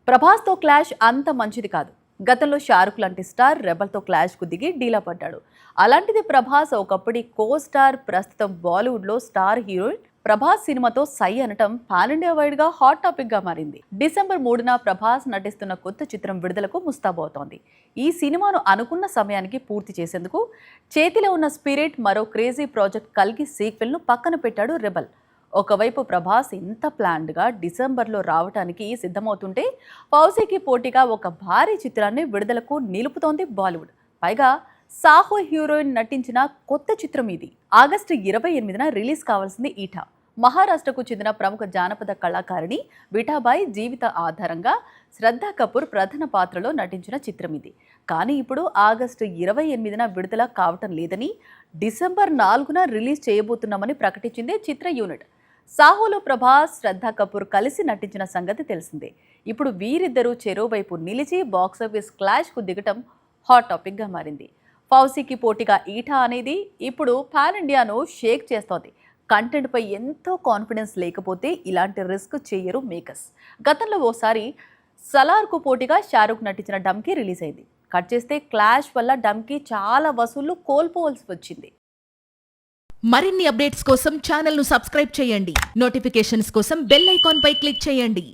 ప్రభాస్తో clash అంత మంచిది కాదు. గతంలో షారుఖ్ లాంటి స్టార్ రెబల్తో క్లాష్కు దిగి డీలా పడ్డాడు. అలాంటిది ప్రభాస్ ఒకప్పటి కో స్టార్, ప్రస్తుతం బాలీవుడ్లో స్టార్ హీరోయిన్ ప్రభాస్ సినిమాతో సై అనటం పాన్ ఇండియా వైడ్ గా హాట్ టాపిక్ గా మారింది. డిసెంబర్ 3న ప్రభాస్ నటిస్తున్న కొత్త చిత్రం విడుదలకు ముస్తాబవుతోంది. ఈ సినిమాను అనుకున్న సమయానికి పూర్తి చేసేందుకు చేతిలో ఉన్న స్పిరిట్, మరో క్రేజీ ప్రాజెక్ట్ కల్కి సీక్వెల్ ను పక్కన పెట్టాడు రెబల్. ఒకవైపు ప్రభాస్ ఇంత ప్లాన్డ్గా డిసెంబర్లో రావడానికి సిద్ధమవుతుంటే, ఫౌజీకి పోటీగా ఒక భారీ చిత్రాన్ని విడుదలకు నిలుపుతోంది బాలీవుడ్. పైగా సాహో హీరోయిన్ నటించిన కొత్త చిత్రం ఇది. ఆగస్టు 28న రిలీజ్ కావాల్సింది ఈటా. మహారాష్ట్రకు చెందిన ప్రముఖ జానపద కళాకారిణి విఠాబాయి జీవిత ఆధారంగా శ్రద్ధా కపూర్ ప్రధాన పాత్రలో నటించిన చిత్రం ఇది. కానీ ఇప్పుడు ఆగస్టు 28న విడుదల కావటం లేదని, డిసెంబర్ 4న రిలీజ్ చేయబోతున్నామని ప్రకటించింది చిత్ర యూనిట్. సాహోలో ప్రభాస్, శ్రద్ధా కపూర్ కలిసి నటించిన సంగతి తెలిసిందే. ఇప్పుడు వీరిద్దరూ చెరోవైపు నిలిచి బాక్సాఫీస్ క్లాష్కు దిగటం హాట్ టాపిక్గా మారింది. ఫౌజీకి పోటీగా ఈటా అనేది ఇప్పుడు పాన్ ఇండియాను షేక్ చేస్తోంది. కంటెంట్పై ఎంతో కాన్ఫిడెన్స్ లేకపోతే ఇలాంటి రిస్క్ చేయరు మేకర్స్. గతంలో ఓసారి సలార్కు పోటీగా షారుఖ్ నటించిన డంకీ రిలీజ్ అయింది. కట్ చేస్తే క్లాష్ వల్ల డంకీ చాలా వసూళ్లు కోల్పోవలసి వచ్చింది. మరిన్ని అప్డేట్స్ కోసం ఛానల్ ను సబ్స్క్రైబ్ చేయండి. నోటిఫికేషన్స్ కోసం బెల్ ఐకాన్ పై క్లిక్ చేయండి.